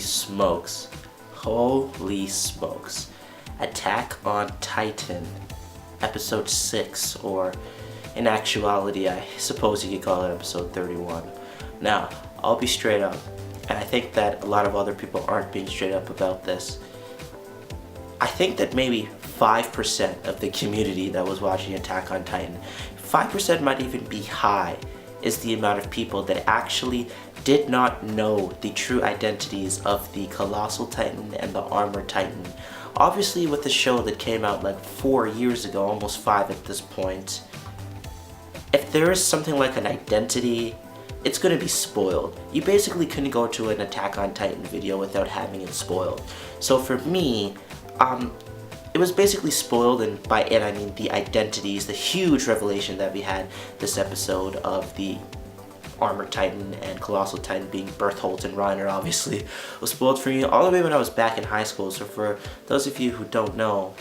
smokes. Holy smokes. Attack on Titan, episode 6, or in actuality, I suppose you could call it episode 31. Now, I'll be straight up, and I think that a lot of other people aren't being straight up about this. I think that maybe 5% of the community that was watching Attack on Titan, 5% might even be high, is the amount of people that actually did not know the true identities of the Colossal Titan and the Armored Titan. Obviously, with the show that came out like 4 years ago, almost 5 at this point, if there is something like an identity, it's going to be spoiled. You basically couldn't go to an Attack on Titan video without having it spoiled. So for me, it was basically spoiled, and by it I mean the identities, the huge revelation that we had this episode of the Armored Titan and Colossal Titan being Bertholdt and Reiner, obviously, was spoiled for me all the way when I was back in high school. So for those of you who don't know,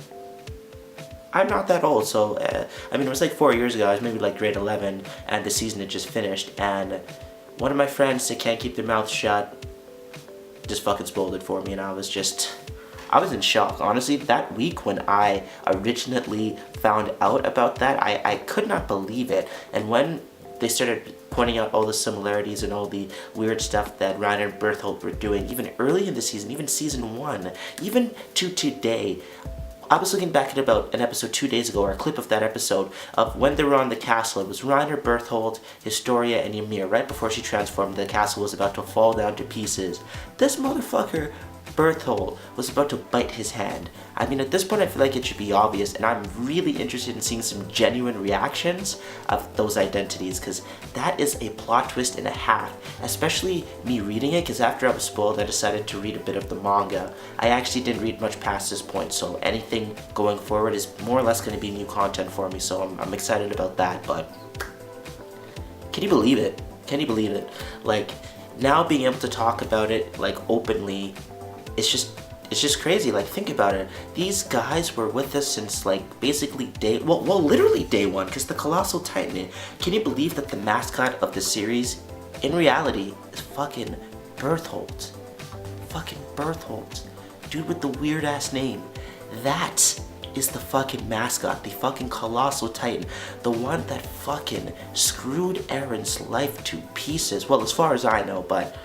I'm not that old, so I mean, it was like 4 years ago. I was maybe like grade 11, and the season had just finished, and one of my friends that can't keep their mouth shut just fucking spoiled it for me, and I was in shock. Honestly, that week when I originally found out about that, I could not believe it. And when they started pointing out all the similarities and all the weird stuff that Reiner and Bertholdt were doing, even early in the season, even season 1, even to today. I was looking back at about an episode 2 days ago, or a clip of that episode, of when they were on the castle. It was Reiner, Bertholdt, Historia, and Ymir. Right before she transformed, the castle was about to fall down to pieces. This motherfucker, Bertholdt, was about to bite his hand. I mean, at this point I feel like it should be obvious, and I'm really interested in seeing some genuine reactions of those identities, because that is a plot twist and a half, especially me reading it, because after I was spoiled I decided to read a bit of the manga. I actually didn't read much past this point, so anything going forward is more or less going to be new content for me, so I'm excited about that. But can you believe it? Can you believe it? Like, now being able to talk about it like openly, it's just crazy. Like, think about it. These guys were with us since like basically literally day one, because the Colossal Titan, can you believe that the mascot of the series in reality is fucking Bertholdt? Fucking Bertholdt. Dude with the weird ass name. That is the fucking mascot, the fucking Colossal Titan, the one that fucking screwed Eren's life to pieces. Well, as far as I know, but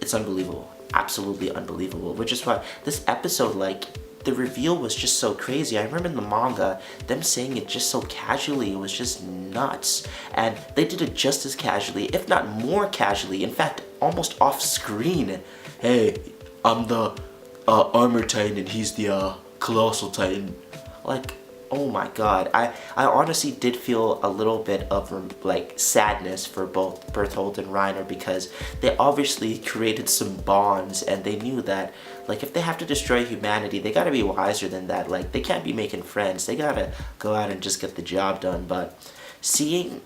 it's unbelievable. Absolutely unbelievable, which is why this episode, like, the reveal was just so crazy. I remember in the manga, them saying it just so casually, it was just nuts. And they did it just as casually, if not more casually, in fact, almost off screen. Hey, I'm the Armored Titan and he's the Colossal Titan. Like, oh my god, I honestly did feel a little bit of like sadness for both Bertholdt and Reiner, because they obviously created some bonds, and they knew that like if they have to destroy humanity, they gotta be wiser than that. Like, they can't be making friends, they gotta go out and just get the job done. But seeing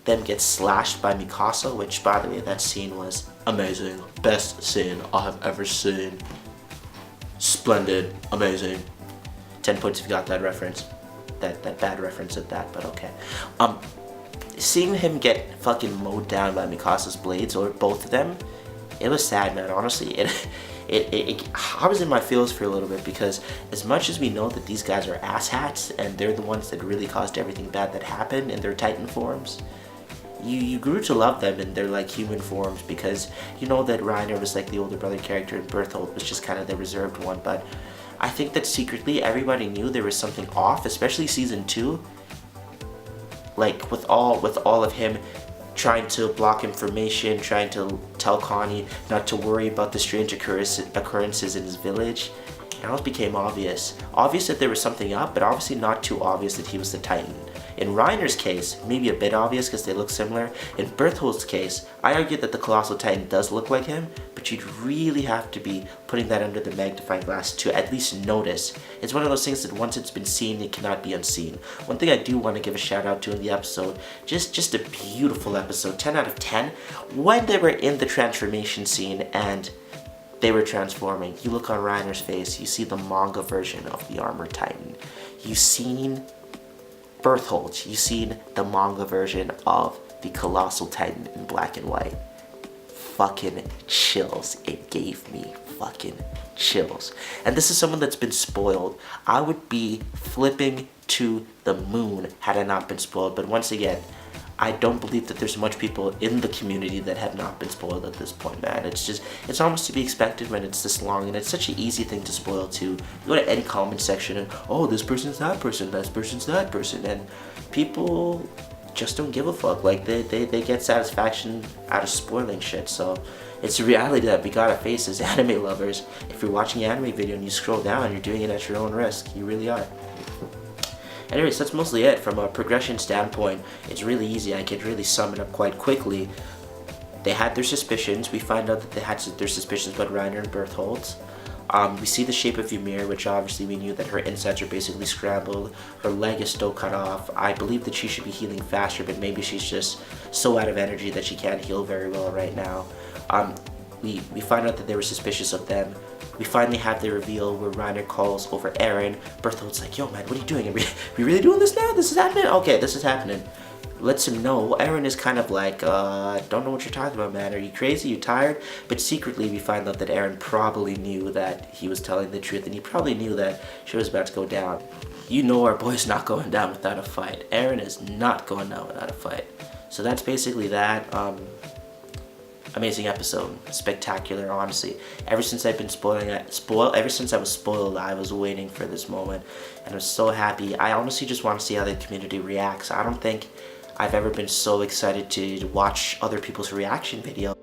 them get slashed by Mikasa, which by the way, that scene was amazing, best scene I have ever seen, splendid, amazing, 10 points if you got that reference. That bad reference at that, but okay. Seeing him get fucking mowed down by Mikasa's blades, or both of them, it was sad, man. Honestly, I was in my feels for a little bit, because as much as we know that these guys are asshats and they're the ones that really caused everything bad that happened in their Titan forms, you grew to love them in their like human forms, because you know that Reiner was like the older brother character and Bertholdt was just kind of the reserved one. But I think that secretly everybody knew there was something off, especially season 2. Like with all of him trying to block information, trying to tell Connie not to worry about the strange occurrences in his village. It all became obvious. Obvious that there was something up, but obviously not too obvious that he was the Titan. In Reiner's case, maybe a bit obvious because they look similar. In Bertholdt's case, I argue that the Colossal Titan does look like him, but you'd really have to be putting that under the magnifying glass to at least notice. It's one of those things that once it's been seen, it cannot be unseen. One thing I do want to give a shout out to in the episode, just a beautiful episode, 10 out of 10, when they were in the transformation scene and they were transforming. You look on Reiner's face, you see the manga version of the Armored Titan. You've seen Bertholdt, you've seen the manga version of the Colossal Titan in black and white. fucking chills. It gave me fucking chills. And this is someone that's been spoiled. I would be flipping to the moon had I not been spoiled. But once again, I don't believe that there's much people in the community that have not been spoiled at this point, man. It's almost to be expected when it's this long, and it's such an easy thing to spoil too. You go to any comment section and, oh, this person's that person, that person's that person, and people just don't give a fuck. Like, they get satisfaction out of spoiling shit, so it's a reality that we gotta face as anime lovers. If you're watching an anime video and you scroll down, you're doing it at your own risk. You really are. Anyways, that's mostly it. From a progression standpoint, it's really easy. I could really sum it up quite quickly. They had their suspicions. We find out that they had their suspicions about Reiner and Bertholdt. We see the shape of Ymir, which obviously we knew that her insides are basically scrambled. Her leg is still cut off. I believe that she should be healing faster, but maybe she's just so out of energy that she can't heal very well right now. We find out that they were suspicious of them. We finally have the reveal where Reiner calls over Eren. Bertholdt's like, yo man, what are you doing? Are we really doing this now? This is happening? Okay, this is happening. Lets him know. Eren is kind of like, don't know what you're talking about, man. Are you crazy? You tired? But secretly we find out that Eren probably knew that he was telling the truth, and he probably knew that she was about to go down. You know our boy's not going down without a fight. Eren is not going down without a fight. So that's basically that. Amazing episode, spectacular, honestly. Ever since I've been ever since I was spoiled, I was waiting for this moment, and I'm so happy. I honestly just want to see how the community reacts. I don't think I've ever been so excited to watch other people's reaction videos.